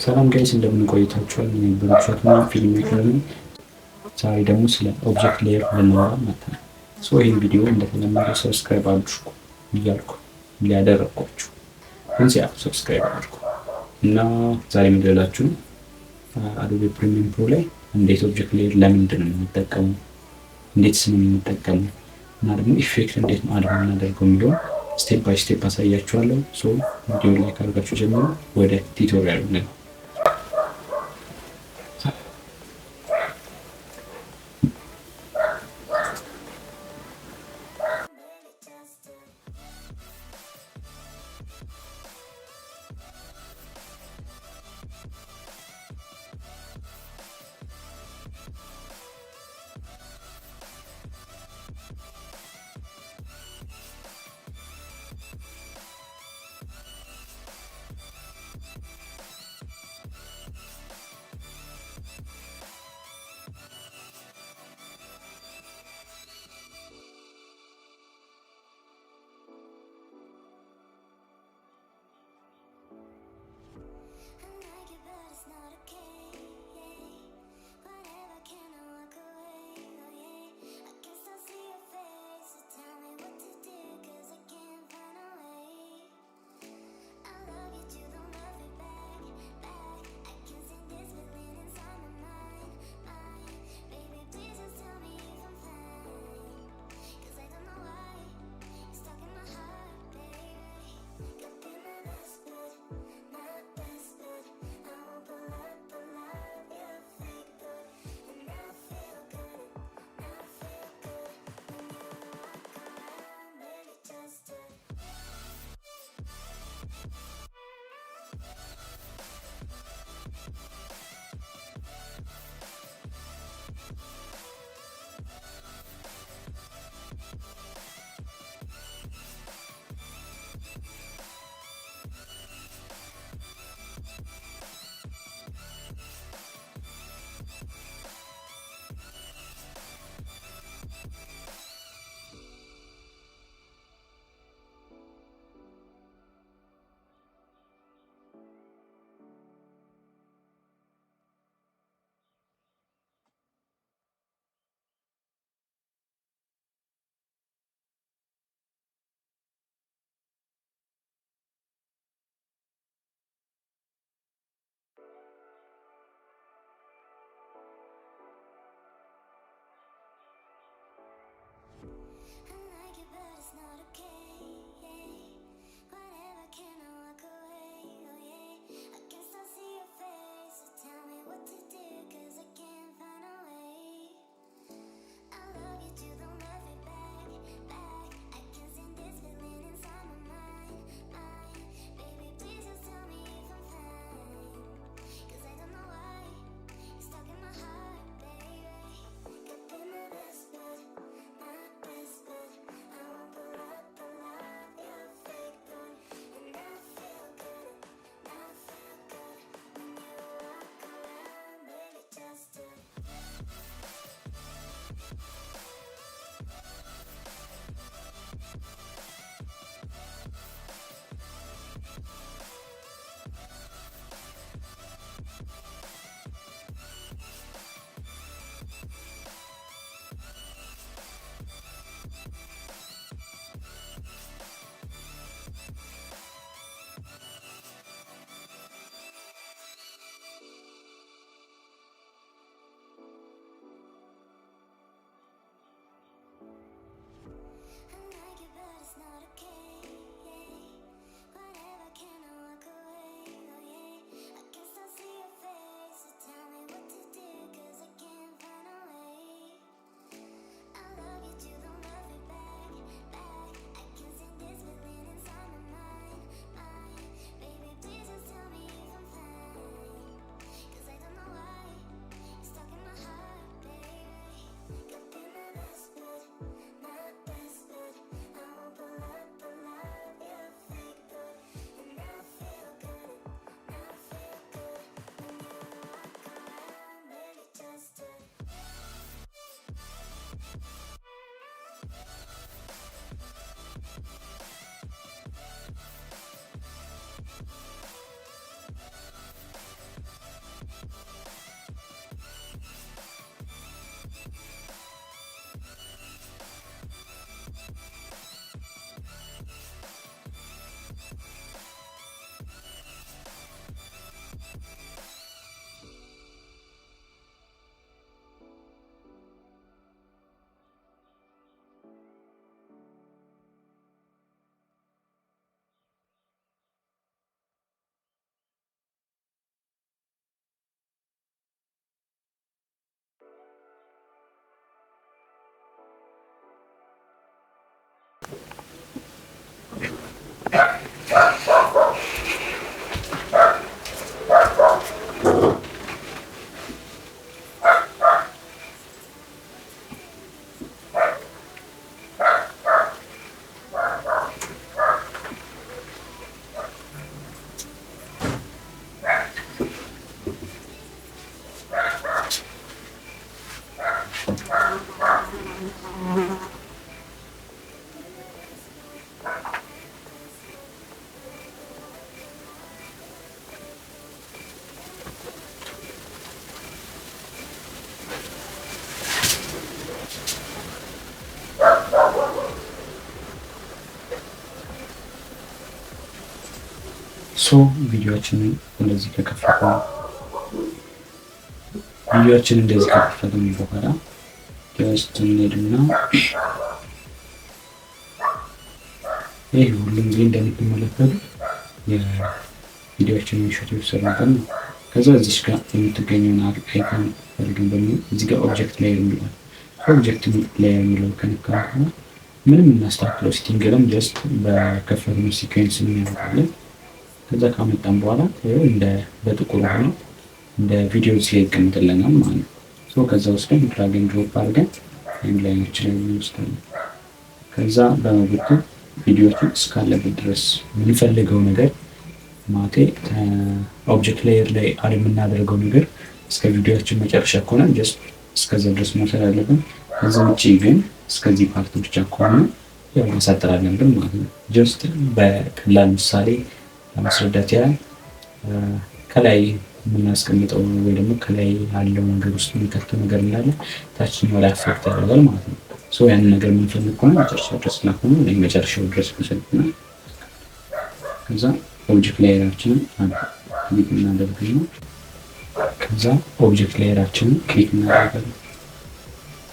ሰላም ጋይስ እንደምን ቆይታችኋል? እኔ ብሩክ ፊልም ሜከር ነኝ። ዛሬ ደግሞ ስለ ኦብጀክት ሌየር ልናወራ መጥተናል። ይህን ቪዲዮ እንደተለመደው ሰብስክራይብ አድርጉ እያልኩ ሊያደረግኳችሁ እንዚያ ሰብስክራይብ አድርጉ እና ዛሬ የምንላችሁ አዶቤ ፕሪሚየም ፕሮ ላይ እንዴት ኦብጀክት ሌየር ለምንድን ነው የምንጠቀመው፣ እንዴትስ ነው የምንጠቀመው እና ደግሞ ኢፌክት እንዴት ነው አድ የምናደርገው የሚለውን ስቴፕ ባይ ስቴፕ አሳያችኋለሁ። ቪዲዮ ላይ ካደርጋችሁ ጀምሮ ወደ ቱቶሪያሉ ነው። ሶ ቪዲዮአችንን እንደዚህ ከከፈትን በኋላ ጀስት እንሄድና ይሄ ሁሉም ጊዜ እንደምትመለከቱት የቪዲዮአችንን ሾት የተሰራበት ነው። ከዛ እዚህ ጋር የምትገኘውን አይኮን ፈልገን በሚል እዚህ ጋር ኦብጀክት ላየር የሚላል ኦብጀክት ላየር የሚለው ከነካን ምንም እናስተካክለው ሴቲንግ የለም። ጀስት በከፈትነው ሲኩዌንስ ነው ያመጣልን። ከዛ ካመጣን በኋላ እንደ በጥቁር ሆኖ እንደ ቪዲዮ ሲያቀምጥልናል ማለት ነው። ሶ ከዛ ውስጥ ድራግ ኤንድ ድሮፕ አድርገን ታይም ላይናችን ላይ እንወስዳለን። ከዛ በመጎተት ቪዲዮችን እስካለበት ድረስ የምንፈልገው ነገር ማቴ ኦብጀክት ላየር ላይ አድ የምናደርገው ነገር እስከ ቪዲዮችን መጨረሻ ከሆነ ጀስት እስከዛ ድረስ መውሰድ አለብን። ከዛ ውጪ ግን እስከዚህ ፓርት ብቻ ከሆነ ያው ማሳጠር አለብን ማለት ነው። ጀስት በቀላል ምሳሌ ለማስረዳት ያህል ከላይ የምናስቀምጠው ወይ ደግሞ ከላይ ያለው ነገር ውስጥ የሚከተው ነገር እንዳለ ታችኛው ላይ አፌክት ያደርጋል ማለት ነው። ሶ ያንን ነገር የምንፈልግ ከሆነ መጨረሻው ድረስ ላኩን ወይ መጨረሻው ድረስ መሰለና ከዛ ኦብጀክት ላየራችንን ክሊክ እናደርግና ከዛ ኦብጀክት ላየራችንን ክሊክ እናደርጋለን።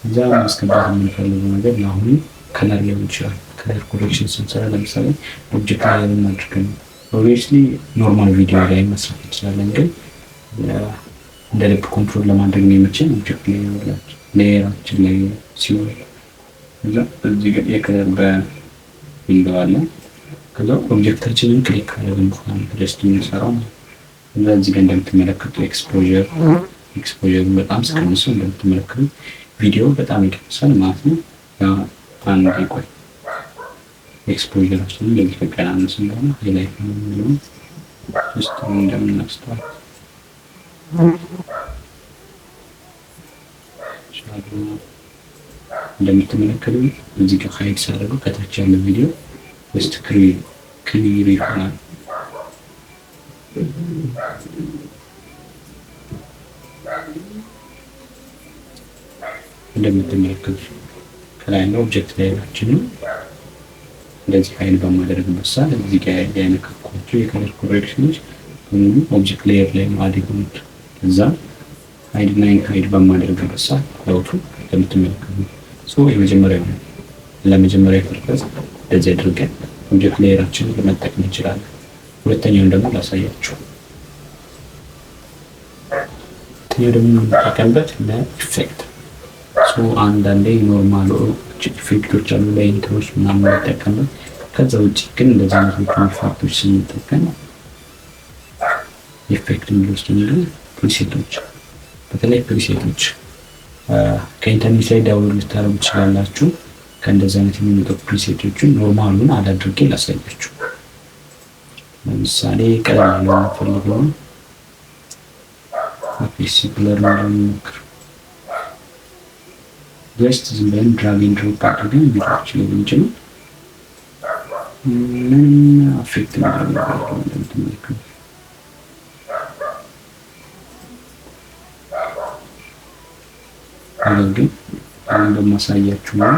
ከዛ ማስገባት የምንፈልገው ነገር ለአሁኑ ከለር ሊሆን ይችላል። ከለር ኮሬክሽን ስንሰራ ለምሳሌ ኦብጀክት ላየር እናድርገን ኦብቪየስሊ ኖርማል ቪዲዮ ላይ መስራት እንችላለን፣ ግን እንደ ልብ ኮንትሮል ለማድረግ የሚመችን ኦብጀክት ላየራችን ላይ ሲሆን ከዛ እዚህ ጋር የከለር በዊንዶው አለ። ከዛ ኦብጀክታችንን ክሊክ አድርገን በኋላ ጀስት እንሰራው ነው። ከዛ እዚህ ጋር እንደምትመለከቱ ኤክስፖዠር በጣም ስቀንሰው እንደምትመለከቱ ቪዲዮ በጣም ይቀንሳል ማለት ነው። አንድ ይቆይ ኤክስፖዠራችንን ለዚህ ከቀናነስ እንደሆነ ሃይላይት ነው የሚለው ጀስት እንደምናስተዋል እንደምትመለከቱ እዚህ ጋር ሃይድ ሳደርገው ከታች ያለው ቪዲዮ ጀስት ክሊር ይሆናል። እንደምትመለከቱ ከላይ ነው ኦብጀክት ላየራችንን እንደዚህ ፋይል በማድረግበት ሰዓት እዚህ ጋር ያነካኳቸው የከለር ኮሬክሽኖች በሙሉ ኦብጀክት ላየር ላይ ማድረግ እዛ ሃይድ በማድረግበት ሰዓት ለውጡ እንደምትመለከቱ ሶ የመጀመሪያው ነው። ለመጀመሪያ ፐርፐዝ እንደዚህ አድርገን ኦብጀክት ላየራችንን ለመጠቀም እንችላለን። ሁለተኛውን ደግሞ ላሳያችሁ። ሁለተኛው ደግሞ የምንጠቀምበት ለኢፌክት ሶ አንዳንዴ ኖርማል ኢፌክቶች አሉ ላይ ኢንትሮች ምናምን እንጠቀምበት። ከዛ ውጭ ግን እንደዚህ አይነት ኢፌክቶች ስንጠቀም ኢፌክት የሚወስድ ነው ፕሪሴቶች፣ በተለይ ፕሪሴቶች ከኢንተርኔት ላይ ዳውንሎድ ልታደርጉ ትችላላችሁ። ከእንደዚህ አይነት የሚመጡ ፕሪሴቶችን ኖርማሉን አድርጌ ላሳያችሁ። ለምሳሌ ቀለል ያለ ፈልገው አፕሊሲ ብለር ነው ሞክር ጀስት ዝም ብለን ድራግ ኤንድ ድሮፕ አድርገን ቪዲዮችን ላይ እንጭን አፌክት እናደርጋለን እንደምትመለከቱት ግን አሁን በማሳያችሁ ነው።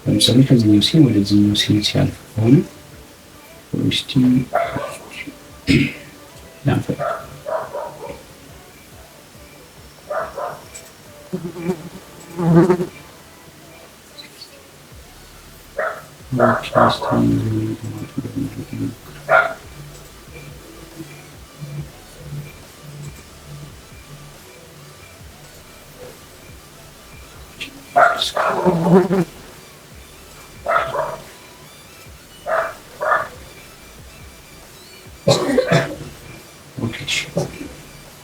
ለምሳሌ ከዚህኛው ሲን ወደዚህኛው ሲን ሲያልፍ ከሆነ እስቲ ያንፈል ኦኬ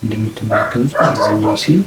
እንደምትመለከቱት እዚህኛው ሲል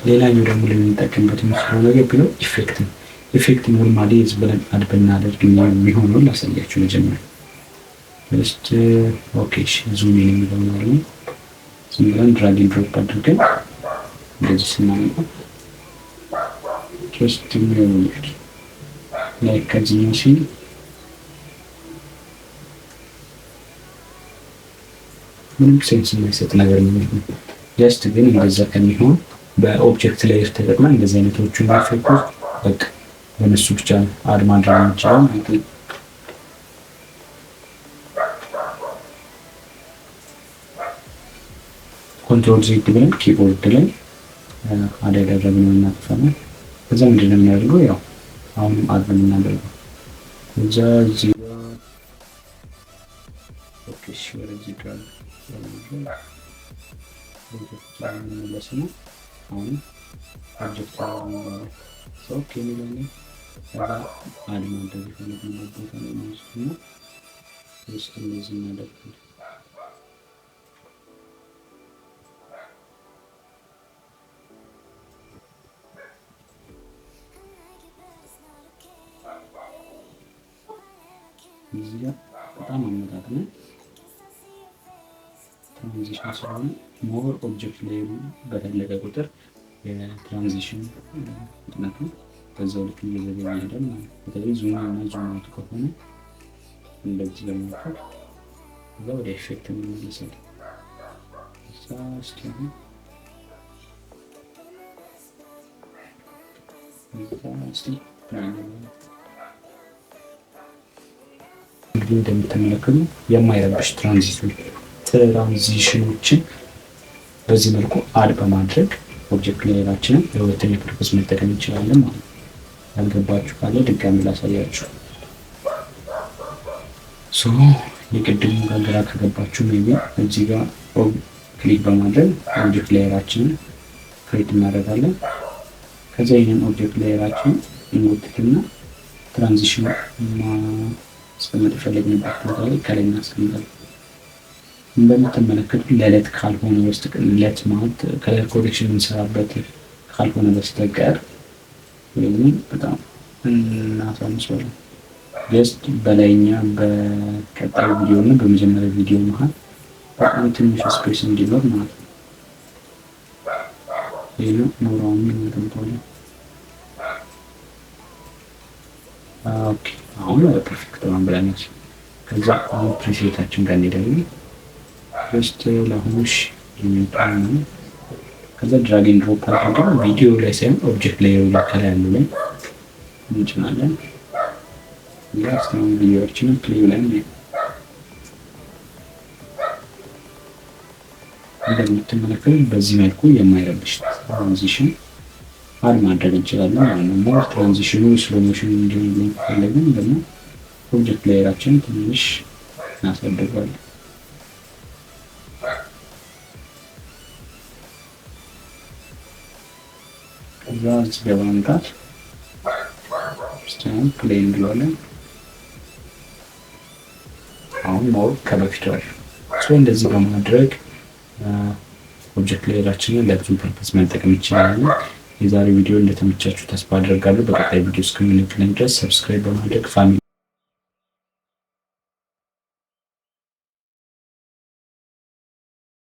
ሌላኛው ደግሞ ልንጠቀምበት የምንችለው ነገር ቢኖር ኢፌክት ነው። ኢፌክት ኖርማሊ ዝም ብለን አድ ብናደርግ የሚሆነውን ላሳያችሁ መጀመሪያ። ጀስት ኦኬ ዙም ኢን የሚለው ነው። ዝም ብለን ድራግ ኤንድ ድሮፕ አድርገን እንደዚህ ስናመጣ ጀስት ላይክ ከዚህኛው ሲል ምንም ሴንስ የማይሰጥ ነገር ነው። ጀስት ግን እንደዛ ከሚሆን በኦብጀክት ላይ ተጠቅመን እንደዚህ አይነቶቹን ኢፌክቶች በቃ በነሱ ብቻ አድ ማድረግ እንችላለን። ኮንትሮል ዜድ ብለን ኪቦርድ ላይ አድ ያደረግነው እናጥፋለን። ከዛ ምንድን ነው የምናደርገው? ያው አሁንም አድ ነው የምናደርገው። ከዛ እዚህ ኦኬ ወደዚህ ጋር ነው አሁን ኦብጀክት ኦኬ የሚለውን ከዛ አድ ማድረግ የፈለግነው ቦታ ላይ ነው ውስጥ እንደዚህ እናደርጋለን። እዚህ ጋር በጣም አመጣጥነን ትራንዚሽን ስለሆነ ሞር ኦብጀክት ላይ በተለቀ ቁጥር የትራንዚሽን ፍጥነቱ በዛው ልክ እየዘገየ ይሄዳል ማለት ነው። በተለይ ዙም እና ዙም አውት ከሆነ እንደዚህ ለማድረግ እዛ ወደ ኢፌክት እንመለሳለን። እስኪ እንግዲህ እንደምትመለከቱ የማይረብሽ ትራንዚሽኖችን በዚህ መልኩ አድ በማድረግ ኦብጀክት ሌየራችንን ለሁለተኛ ፐርፐዝ መጠቀም እንችላለን ማለት ነው። ያልገባችሁ ካለ ድጋሚ ላሳያችሁ። የቅድሙ ጋር ግራ ከገባችሁ ሜቢ እዚህ ጋር ክሊክ በማድረግ ኦብጀክት ሌየራችንን ክሬት እናደርጋለን። ከዛ ይህንን ኦብጀክት ሌየራችንን እንጎትትና ትራንዚሽን ማስቀመጥ የፈለግንበት ቦታ ላይ ከላይ እናስቀምጣለን። እንደምትመለከቱ ለለት ካልሆነ በስተቀር ለት ማለት ከለር ኮሬክሽን የምንሰራበት ካልሆነ በስተቀር ወይም በጣም እናሳንሷለን። ጀስት በላይኛ በቀጣዩ ቪዲዮ እና በመጀመሪያ ቪዲዮ መሀል በጣም ትንሽ ስፔስ እንዲኖር ማለት ነው። ይህ ነው ኖራውን እናቀምጠዋለን። ኦኬ አሁን ፐርፌክት ነው ብለናል። ከዛ አሁን ፕሪሴታችን ጋር እንሄዳለን። ጀስት ለአሁኑሽ የሚባል ነው። ከዛ ድራግ ኤንድ ድሮፕ አድርገን ቪዲዮ ላይ ሳይሆን ኦብጀክት ላይ ከላይ ያለው ላይ እንጭናለን። ያስተማሩ ቪዲዮዎችን ፕሌይ ላይ እንደምትመለከቱ በዚህ መልኩ የማይረብሽ ትራንዚሽን አድ ማድረግ እንችላለን ማለት ነው። ሞር ትራንዚሽኑ ስሎ ሞሽን እንዲሆን ከፈለግን ደግሞ ኦብጀክት ሌየራችንን ትንሽ እናሳድገዋለን። ከዛ እዚህ ጋር በመምጣት ስታይል ፕሌይ እንለዋለን። አሁን ሞር ከበፊቱ እንደዚህ በማድረግ ኦብጀክት ሌየራችንን ለብዙ ፐርፐዝ መጠቀም እንችላለን። የዛሬ ቪዲዮ እንደተመቻችሁ ተስፋ አደርጋለሁ። በቀጣይ ቪዲዮ እስከምንገናኝ ድረስ ሰብስክራይብ በማድረግ ፋሚሊ